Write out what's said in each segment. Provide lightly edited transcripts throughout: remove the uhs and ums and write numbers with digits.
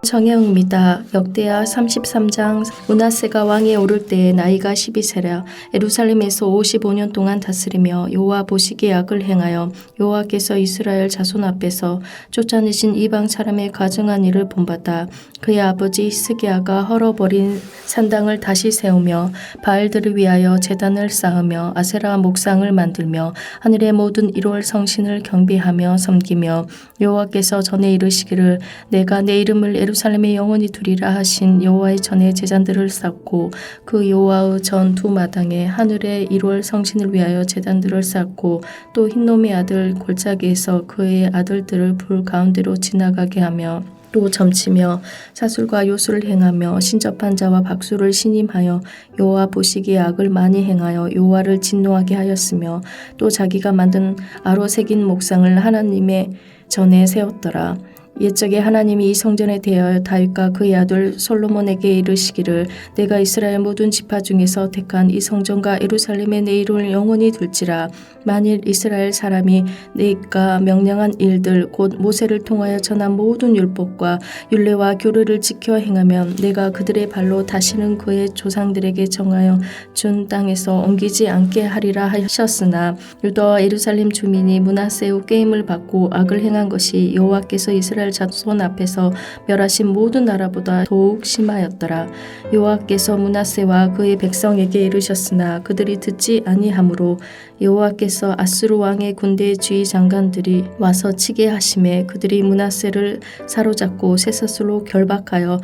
정혜영입니다. 역대하 33장. 므낫세가 왕위에 오를 때에 나이가 12세라 예루살렘에서 55년 동안 다스리며 여호와 보시기에 악을 행하여 여호와께서 이스라엘 자손 앞에서 쫓아내신 이방 사람의 가증한 일을 본받아 그의 아버지 히스기야가 헐어버린 산당을 다시 세우며 바알들을 위하여 제단을 쌓으며 아세라 목상을 만들며 하늘의 모든 1월 성신을 경배하며 섬기며 여호와께서 전에 이르시기를 내가 내 이름을 예루살렘에 영원히 두리라 하신 여호와의 전에 제단들을 쌓고 그 여호와의 전 두 마당에 하늘의 1월 성신을 위하여 제단들을 쌓고 또 흰놈의 아들 골짜기에서 그의 아들들을 불 가운데로 지나가게 하며 또 점치며 사술과 요술을 행하며 신접한 자와 박수를 신임하여 여호와 보시기에 악을 많이 행하여 여호와를 진노하게 하였으며 또 자기가 만든 아로 새긴 목상을 하나님의 전에 세웠더라. 옛적에 하나님이 이 성전에 대하여 다윗과 그의 아들 솔로몬에게 이르시기를 내가 이스라엘 모든 지파 중에서 택한 이 성전과 예루살렘에 내 이름을 영원히 둘지라. 만일 이스라엘 사람이 내가 명령한 일들 곧 모세를 통하여 전한 모든 율법과 율례와 규례를 지켜 행하면 내가 그들의 발로 다시는 그의 조상들에게 정하여 준 땅에서 옮기지 않게 하리라 하셨으나 유다와 예루살렘 주민이 므낫세의 꾀임을 받고 악을 행한 것이 여호와께서 이스라엘 자손 앞에서 멸하신 모든 나라보다 더욱 심하였더라. 여호와께서 므낫세와 그의 백성에게 이르셨으나 그들이 듣지 아니하므로 여호와께서 아수르 왕의 군대 주의 장관들이 와서 치게 하심에 그들이 므낫세를 사로잡고 쇠사슬로 결박하여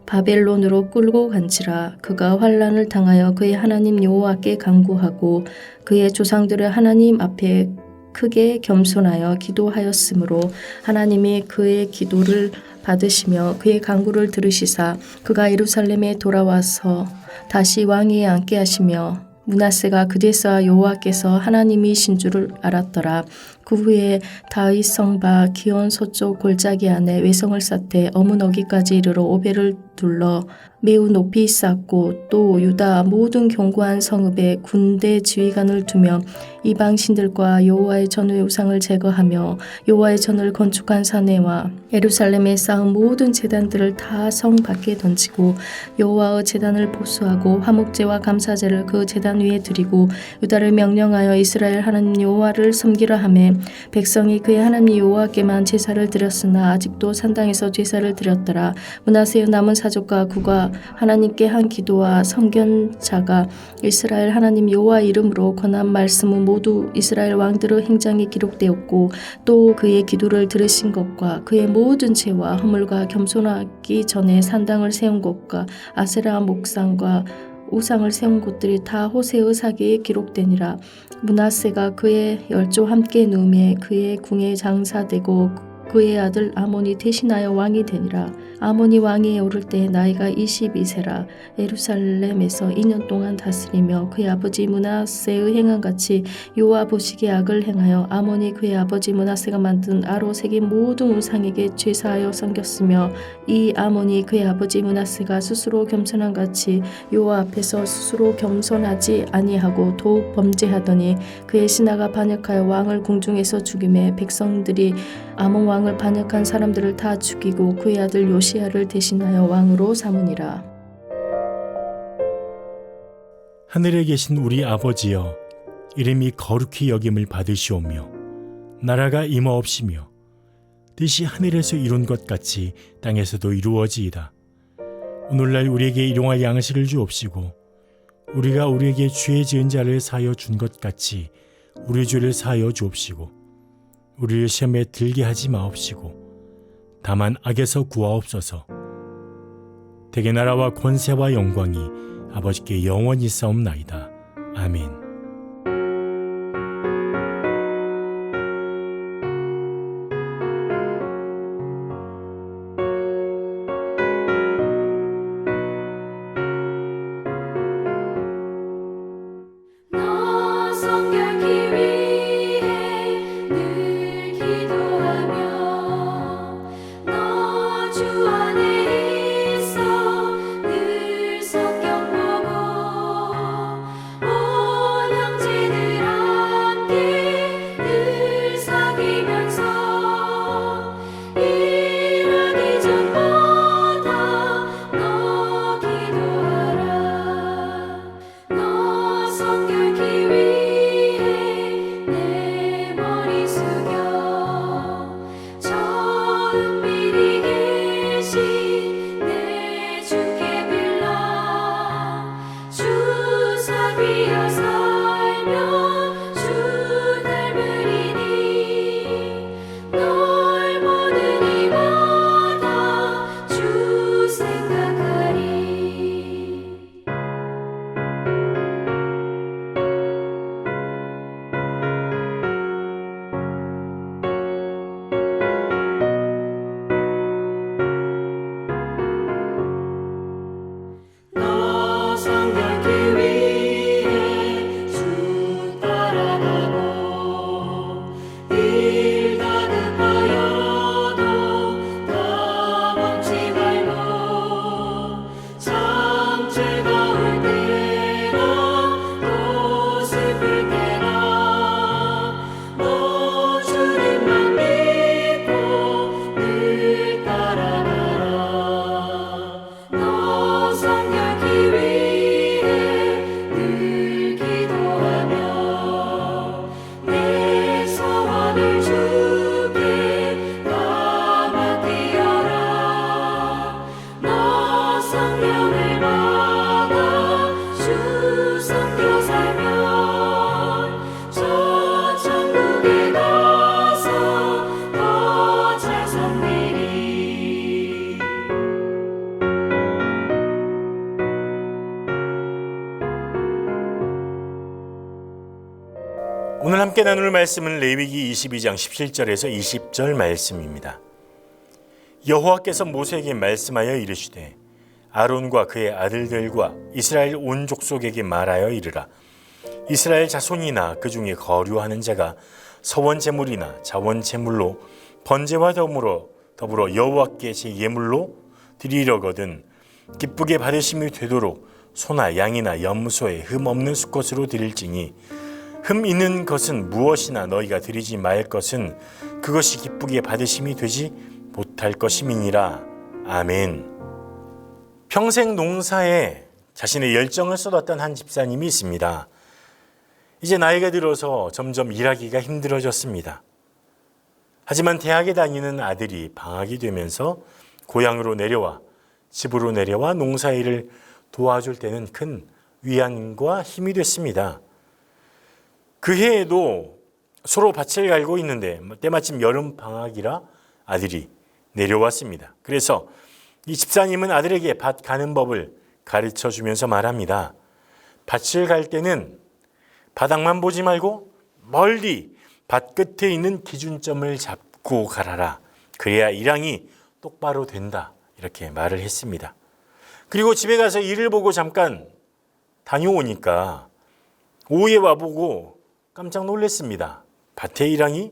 바벨론으로 끌고 간지라. 그가 환난을 당하여 그의 하나님 여호와께 간구하고 그의 조상들의 하나님 앞에 크게 겸손하여 기도하였으므로 하나님이 그의 기도를 받으시며 그의 간구를 들으시사 그가 예루살렘에 돌아와서 다시 왕위에 앉게 하시며 므낫세가 그제서야 여호와께서 하나님이신 줄을 알았더라. 그 후에 다윗 성바 기온 서쪽 골짜기 안에 외성을 쌓되 어문어기까지 이르러 오벨을 둘러 매우 높이 쌓고 또 유다 모든 견고한 성읍에 군대 지휘관을 두며 이방 신들과 여호와의 전의 우상을 제거하며 여호와의 전을 건축한 사내와 예루살렘에 쌓은 모든 제단들을 다 성 밖에 던지고 여호와의 제단을 보수하고 화목제와 감사제를 그 제단 위에 드리고 유다를 명령하여 이스라엘 하나님 여호와를 섬기라 하매 백성이 그의 하나님 여호와께만 제사를 드렸으나 아직도 산당에서 제사를 드렸더라. 므낫세의 남은 사족과 그가 하나님께 한 기도와 선견자가 이스라엘 하나님 여호와 이름으로 권한 말씀은 모두 이스라엘 왕들의 행장에 기록되었고 또 그의 기도를 들으신 것과 그의 모든 죄와 허물과 겸손하기 전에 산당을 세운 것과 아세라 목상과 우상을 세운 곳들이 다 호세의 사기에 기록되니라. 므낫세가 그의 열조 함께 누움에 그의 궁에 장사되고 그의 아들 아몬이 대신하여 왕이 되니라. 아몬이 왕위에 오를 때 나이가 22세라. 예루살렘에서 2년 동안 다스리며 그의 아버지 므낫세의 행한같이 여호와 보시기에 악을 행하여 아몬이 그의 아버지 므낫세가 만든 아로 새긴 모든 우상에게 죄사하여 섬겼으며 이 아몬이 그의 아버지 므낫세가 스스로 겸손한같이 여호와 앞에서 스스로 겸손하지 아니하고 더욱 범죄하더니 그의 신하가 반역하여 왕을 궁중에서 죽이매 백성들이 아몬 왕을 반역한 사람들을 다 죽이고 그의 아들 요시야를 대신하여 왕으로 삼으니라. 하늘에 계신 우리 아버지여, 이름이 거룩히 여김을 받으시오며 나라가 임하옵시며 뜻이 하늘에서 이룬 것 같이 땅에서도 이루어지이다. 오늘날 우리에게 일용할 양식을 주옵시고 우리가 우리에게 죄 지은 자를 사하여 준 것 같이 우리 죄를 사하여 주옵시고 우리를 시험에 들게 하지 마옵시고 다만 악에서 구하옵소서. 대개 나라와 권세와 영광이 아버지께 영원히 싸움나이다. 아멘. 주 안에 있어 늘 성경 보고 오늘 함께 나눌 말씀은 레위기 22장 17절에서 20절 말씀입니다. 여호와께서 모세에게 말씀하여 이르시되 아론과 그의 아들들과 이스라엘 온 족속에게 말하여 이르라. 이스라엘 자손이나 그 중에 거류하는 자가 서원 제물이나 자원 제물로 번제와 더불어 여호와께 제 예물로 드리려거든 기쁘게 받으심이 되도록 소나 양이나 염소에 흠 없는 수컷으로 드릴지니 흠 있는 것은 무엇이나 너희가 드리지 말 것은 그것이 기쁘게 받으심이 되지 못할 것임이니라. 아멘. 평생 농사에 자신의 열정을 쏟았던 한 집사님이 있습니다. 이제 나이가 들어서 점점 일하기가 힘들어졌습니다. 하지만 대학에 다니는 아들이 방학이 되면서 고향으로 내려와 집으로 내려와 농사일을 도와줄 때는 큰 위안과 힘이 됐습니다. 그 해에도 서로 밭을 갈고 있는데 때마침 여름 방학이라 아들이 내려왔습니다. 그래서 이 집사님은 아들에게 밭 가는 법을 가르쳐 주면서 말합니다. 밭을 갈 때는 바닥만 보지 말고 멀리 밭 끝에 있는 기준점을 잡고 가라라. 그래야 일항이 똑바로 된다. 이렇게 말을 했습니다. 그리고 집에 가서 일을 보고 잠깐 다녀오니까 오후에 와보고 깜짝 놀랐습니다. 밭의 일항이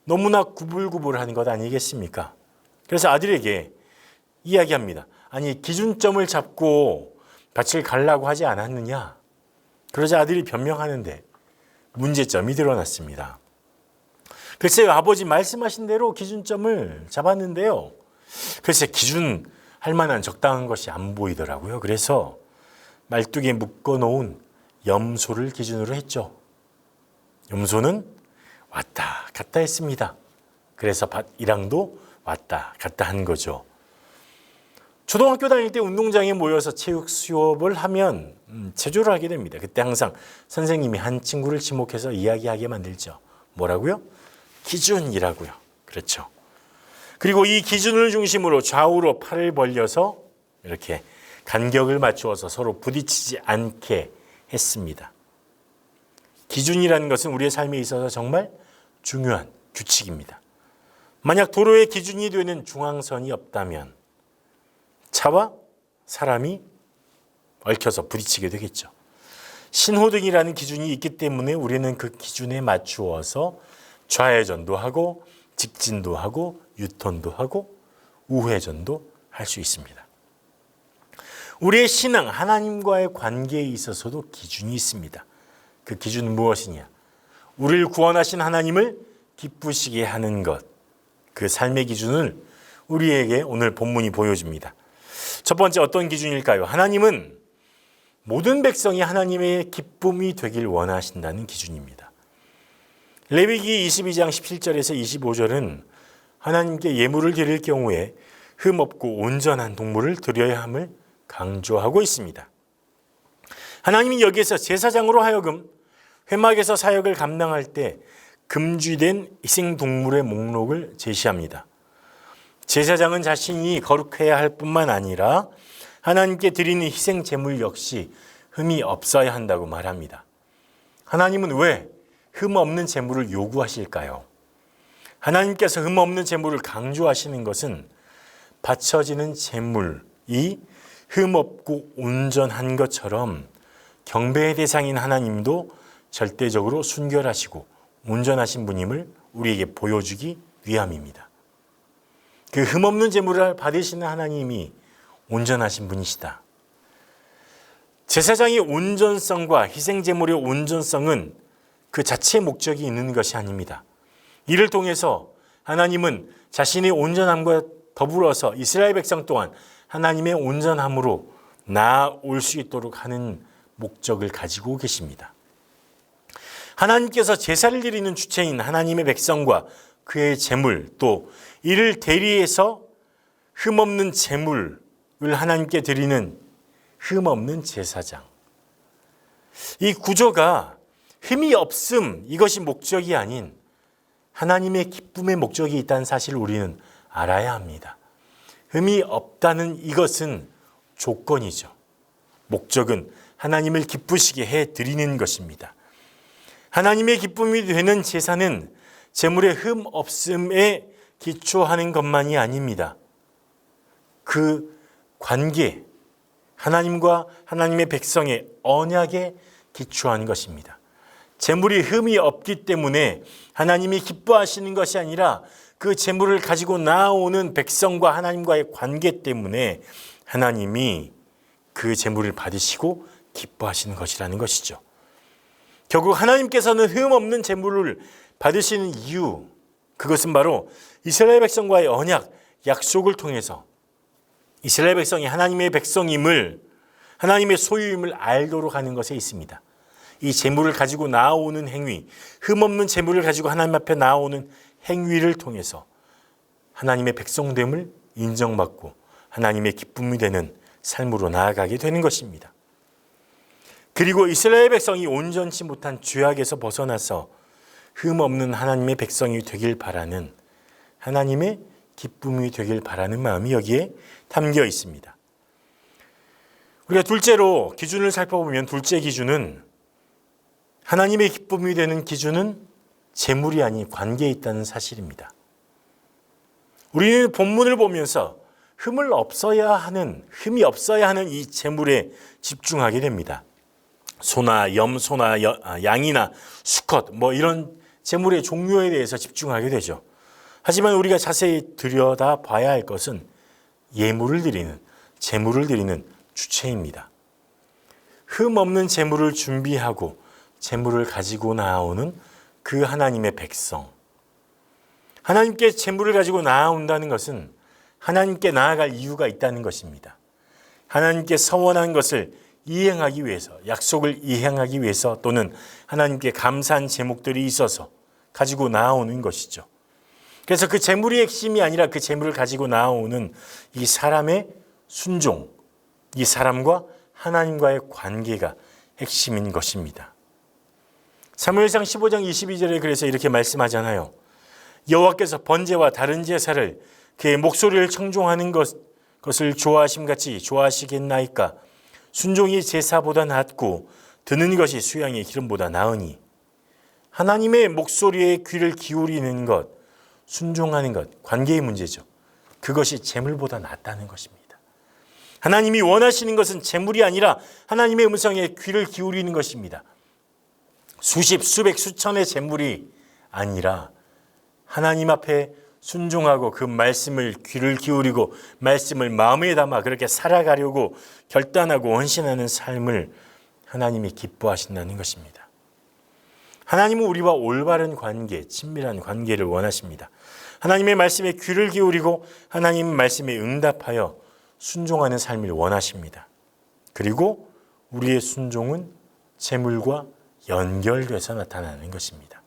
너무나 구불구불한 것 아니겠습니까? 그래서 아들에게 이야기합니다. 아니 기준점을 잡고 밭을 가려고 하지 않았느냐? 그러자 아들이 변명하는데 문제점이 드러났습니다. 글쎄요, 아버지 말씀하신 대로 기준점을 잡았는데요. 글쎄 기준할 만한 적당한 것이 안 보이더라고요. 그래서 말뚝에 묶어놓은 염소를 기준으로 했죠. 염소는 왔다 갔다 했습니다. 그래서 밭 일항도 왔다 갔다 한 거죠. 초등학교 다닐 때 운동장에 모여서 체육 수업을 하면 체조를 하게 됩니다. 그때 항상 선생님이 한 친구를 지목해서 이야기하게 만들죠. 뭐라고요? 기준이라고요. 그렇죠. 그리고 이 기준을 중심으로 좌우로 팔을 벌려서 이렇게 간격을 맞추어서 서로 부딪히지 않게 했습니다. 기준이라는 것은 우리의 삶에 있어서 정말 중요한 규칙입니다. 만약 도로의 기준이 되는 중앙선이 없다면 차와 사람이 얽혀서 부딪히게 되겠죠. 신호등이라는 기준이 있기 때문에 우리는 그 기준에 맞추어서 좌회전도 하고 직진도 하고 유턴도 하고 우회전도 할 수 있습니다. 우리의 신앙, 하나님과의 관계에 있어서도 기준이 있습니다. 그 기준은 무엇이냐? 우리를 구원하신 하나님을 기쁘시게 하는 것. 그 삶의 기준을 우리에게 오늘 본문이 보여줍니다. 첫 번째 어떤 기준일까요? 하나님은 모든 백성이 하나님의 기쁨이 되길 원하신다는 기준입니다. 레위기 22장 17절에서 25절은 하나님께 예물을 드릴 경우에 흠없고 온전한 동물을 드려야 함을 강조하고 있습니다. 하나님이 여기에서 제사장으로 하여금 회막에서 사역을 감당할 때 금지된 희생동물의 목록을 제시합니다. 제사장은 자신이 거룩해야 할 뿐만 아니라 하나님께 드리는 희생 제물 역시 흠이 없어야 한다고 말합니다. 하나님은 왜 흠 없는 제물을 요구하실까요? 하나님께서 흠 없는 제물을 강조하시는 것은 바쳐지는 제물이 흠 없고 온전한 것처럼 경배의 대상인 하나님도 절대적으로 순결하시고 온전하신 분임을 우리에게 보여주기 위함입니다. 그 흠없는 제물을 받으시는 하나님이 온전하신 분이시다. 제사장의 온전성과 희생제물의 온전성은 그 자체의 목적이 있는 것이 아닙니다. 이를 통해서 하나님은 자신의 온전함과 더불어서 이스라엘 백성 또한 하나님의 온전함으로 나아올 수 있도록 하는 목적을 가지고 계십니다. 하나님께서 제사를 드리는 주체인 하나님의 백성과 그의 제물, 또 이를 대리해서 흠없는 제물을 하나님께 드리는 흠없는 제사장. 이 구조가 흠이 없음, 이것이 목적이 아닌 하나님의 기쁨의 목적이 있다는 사실을 우리는 알아야 합니다. 흠이 없다는 이것은 조건이죠. 목적은 하나님을 기쁘시게 해 드리는 것입니다. 하나님의 기쁨이 되는 제사는 제물의 흠 없음에 기초하는 것만이 아닙니다. 그 관계, 하나님과 하나님의 백성의 언약에 기초한 것입니다. 제물이 흠이 없기 때문에 하나님이 기뻐하시는 것이 아니라 그 제물을 가지고 나오는 백성과 하나님과의 관계 때문에 하나님이 그 제물을 받으시고 기뻐하시는 것이라는 것이죠. 결국 하나님께서는 흠 없는 제물을 받으시는 이유, 그것은 바로 이스라엘 백성과의 언약, 약속을 통해서 이스라엘 백성이 하나님의 백성임을, 하나님의 소유임을 알도록 하는 것에 있습니다. 이 제물을 가지고 나오는 행위, 흠 없는 제물을 가지고 하나님 앞에 나오는 행위를 통해서 하나님의 백성됨을 인정받고 하나님의 기쁨이 되는 삶으로 나아가게 되는 것입니다. 그리고 이스라엘 백성이 온전치 못한 죄악에서 벗어나서 흠 없는 하나님의 백성이 되길 바라는, 하나님의 기쁨이 되길 바라는 마음이 여기에 담겨 있습니다. 우리가 둘째로 기준을 살펴보면, 둘째 기준은, 하나님의 기쁨이 되는 기준은 재물이 아닌 관계에 있다는 사실입니다. 우리는 본문을 보면서 흠이 없어야 하는 이 재물에 집중하게 됩니다. 소나 염소나 양이나 수컷, 이런 재물의 종류에 대해서 집중하게 되죠. 하지만 우리가 자세히 들여다 봐야 할 것은 예물을 드리는, 재물을 드리는 주체입니다. 흠 없는 재물을 준비하고 재물을 가지고 나오는 그 하나님의 백성. 하나님께 재물을 가지고 나아온다는 것은 하나님께 나아갈 이유가 있다는 것입니다. 하나님께 서원한 것을 이행하기 위해서, 약속을 이행하기 위해서, 또는 하나님께 감사한 제목들이 있어서 가지고 나오는 것이죠. 그래서 그 재물이 핵심이 아니라 그 재물을 가지고 나오는 이 사람의 순종, 이 사람과 하나님과의 관계가 핵심인 것입니다. 사무엘상 15장 22절에 그래서 이렇게 말씀하잖아요. 여호와께서 번제와 다른 제사를 그의 목소리를 청종하는 것을 좋아하심같이 좋아하시겠나이까. 순종이 제사보다 낫고 듣는 것이 수양의 기름보다 나으니. 하나님의 목소리에 귀를 기울이는 것, 순종하는 것, 관계의 문제죠. 그것이 재물보다 낫다는 것입니다. 하나님이 원하시는 것은 재물이 아니라 하나님의 음성에 귀를 기울이는 것입니다. 수십, 수백, 수천의 재물이 아니라 하나님 앞에 순종하고 그 말씀을 귀를 기울이고 말씀을 마음에 담아 그렇게 살아가려고 결단하고 헌신하는 삶을 하나님이 기뻐하신다는 것입니다. 하나님은 우리와 올바른 관계, 친밀한 관계를 원하십니다. 하나님의 말씀에 귀를 기울이고 하나님 말씀에 응답하여 순종하는 삶을 원하십니다. 그리고 우리의 순종은 재물과 연결돼서 나타나는 것입니다.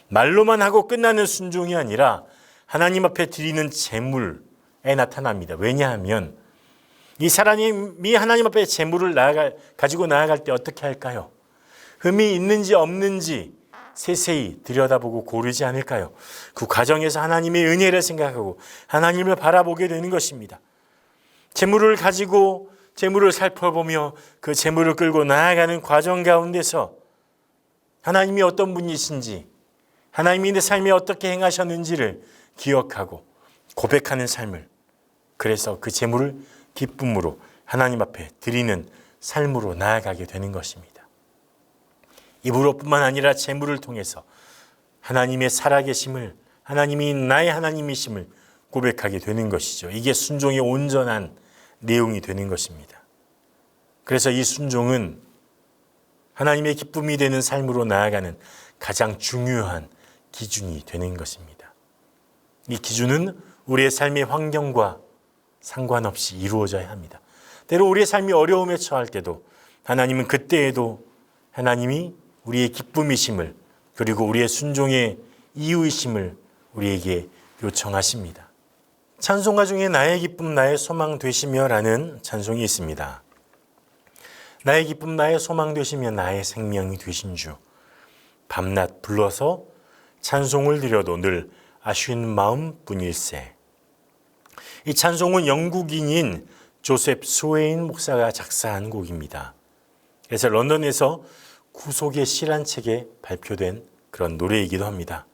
말로만 하고 끝나는 순종이 아니라 하나님 앞에 드리는 재물에 나타납니다. 왜냐하면 이 사람이 하나님 앞에 재물을 가지고 나아갈 때 어떻게 할까요? 흠이 있는지 없는지 세세히 들여다보고 고르지 않을까요? 그 과정에서 하나님의 은혜를 생각하고 하나님을 바라보게 되는 것입니다. 재물을 가지고 재물을 살펴보며 그 재물을 끌고 나아가는 과정 가운데서 하나님이 어떤 분이신지, 하나님이 내 삶에 어떻게 행하셨는지를 기억하고 고백하는 삶을, 그래서 그 재물을 기쁨으로 하나님 앞에 드리는 삶으로 나아가게 되는 것입니다. 입으로뿐만 아니라 재물을 통해서 하나님의 살아계심을, 하나님이 나의 하나님이심을 고백하게 되는 것이죠. 이게 순종의 온전한 내용이 되는 것입니다. 그래서 이 순종은 하나님의 기쁨이 되는 삶으로 나아가는 가장 중요한 기준이 되는 것입니다. 이 기준은 우리의 삶의 환경과 상관없이 이루어져야 합니다. 때로 우리의 삶이 어려움에 처할 때도 하나님은 그때에도 하나님이 우리의 기쁨이심을, 그리고 우리의 순종의 이유이심을 우리에게 요청하십니다. 찬송가 중에 나의 기쁨 나의 소망 되시며 라는 찬송이 있습니다. 나의 기쁨 나의 소망 되시며 나의 생명이 되신 주, 밤낮 불러서 찬송을 드려도 늘 아쉬운 마음뿐일세. 이 찬송은 영국인인 조셉 스웨인 목사가 작사한 곡입니다. 그래서 런던에서 구속의 시란 책에 발표된 그런 노래이기도 합니다.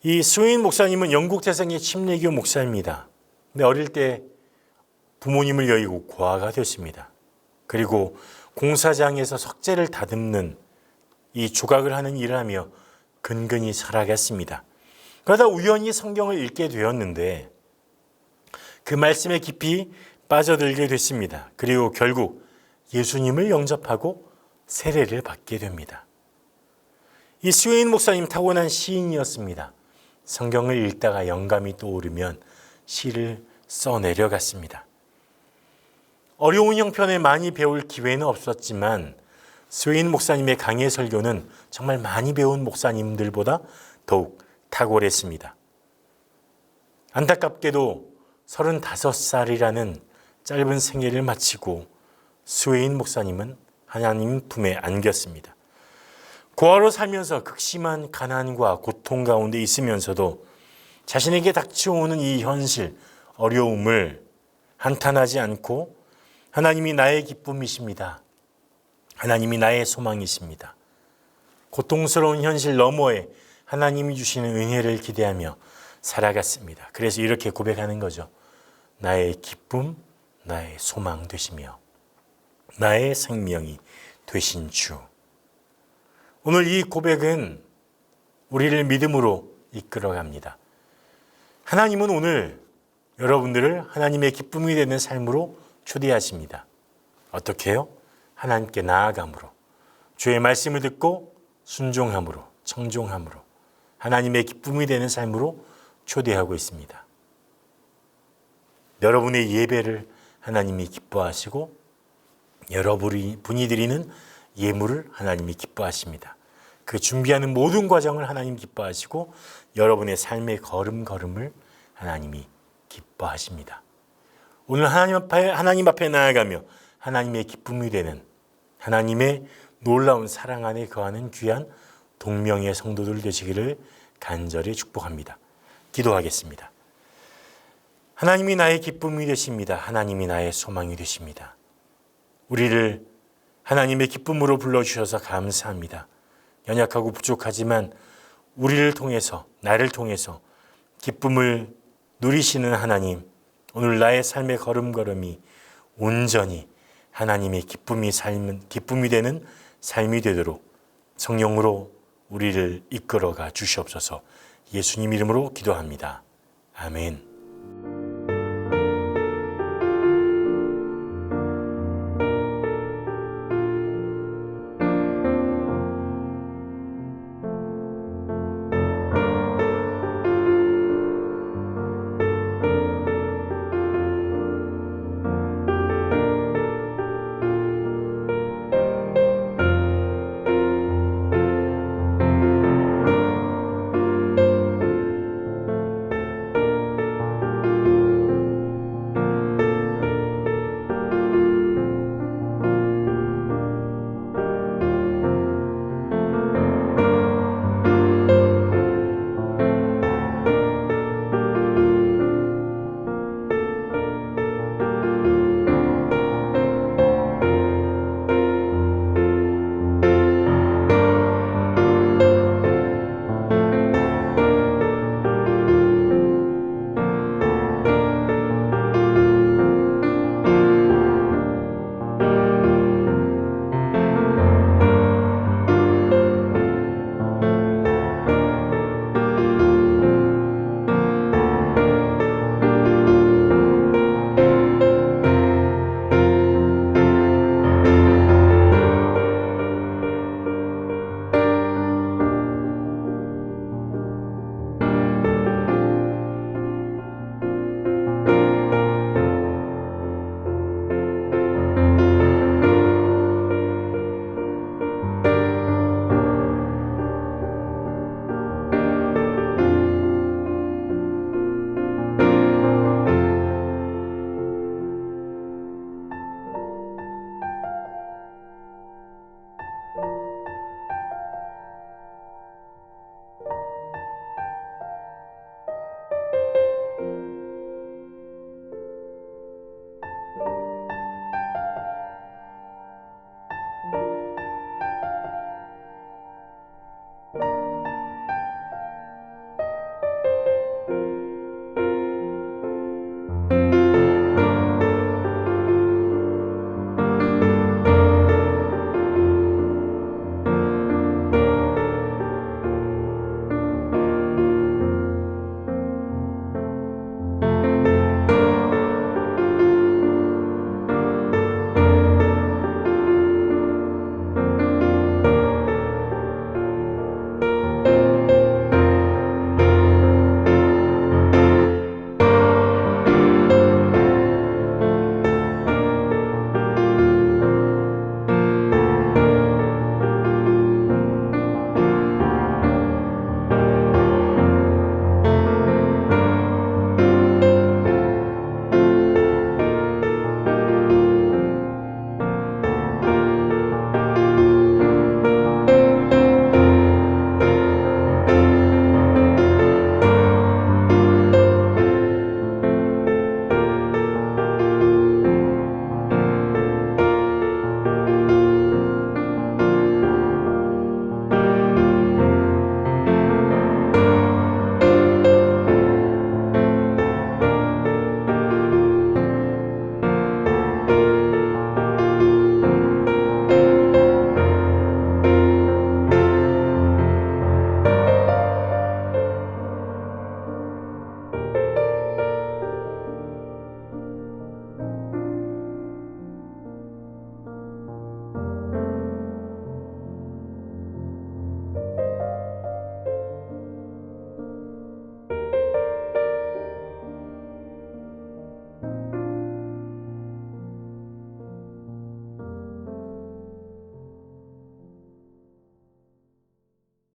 이 스웨인 목사님은 영국 태생의 침례교 목사입니다. 근데 어릴 때 부모님을 여의고 고아가 됐습니다. 그리고 공사장에서 석재를 다듬는 이 조각을 하는 일을 하며 근근히 살아갔습니다. 그러다 우연히 성경을 읽게 되었는데 그 말씀에 깊이 빠져들게 됐습니다. 그리고 결국 예수님을 영접하고 세례를 받게 됩니다. 이 스웨인 목사님 타고난 시인이었습니다. 성경을 읽다가 영감이 떠오르면 시를 써내려갔습니다. 어려운 형편에 많이 배울 기회는 없었지만 스웨인 목사님의 강해 설교는 정말 많이 배운 목사님들보다 더욱 탁월했습니다. 안타깝게도 35살이라는 짧은 생애를 마치고 스웨인 목사님은 하나님 품에 안겼습니다. 고아로 살면서 극심한 가난과 고통 가운데 있으면서도 자신에게 닥쳐오는 이 현실, 어려움을 한탄하지 않고 하나님이 나의 기쁨이십니다. 하나님이 나의 소망이십니다. 고통스러운 현실 너머에 하나님이 주시는 은혜를 기대하며 살아갔습니다. 그래서 이렇게 고백하는 거죠. 나의 기쁨, 나의 소망 되시며 나의 생명이 되신 주. 오늘 이 고백은 우리를 믿음으로 이끌어갑니다. 하나님은 오늘 여러분들을 하나님의 기쁨이 되는 삶으로 초대하십니다. 어떻게 해요? 하나님께 나아감으로, 주의 말씀을 듣고 순종함으로, 청종함으로 하나님의 기쁨이 되는 삶으로 초대하고 있습니다. 여러분의 예배를 하나님이 기뻐하시고 여러분이 드리는 예물을 하나님이 기뻐하십니다. 그 준비하는 모든 과정을 하나님 기뻐하시고 여러분의 삶의 걸음걸음을 하나님이 기뻐하십니다. 오늘 하나님 앞에 나아가며 하나님의 기쁨이 되는 하나님의 놀라운 사랑 안에 거하는 귀한 동명의 성도들 되시기를 간절히 축복합니다. 기도하겠습니다. 하나님이 나의 기쁨이 되십니다. 하나님이 나의 소망이 되십니다. 우리를 하나님의 기쁨으로 불러주셔서 감사합니다. 연약하고 부족하지만 우리를 통해서, 나를 통해서 기쁨을 누리시는 하나님, 오늘 나의 삶의 걸음걸음이 온전히 하나님의 기쁨이 되는 삶이 되도록 성령으로 우리를 이끌어가 주시옵소서. 예수님 이름으로 기도합니다. 아멘.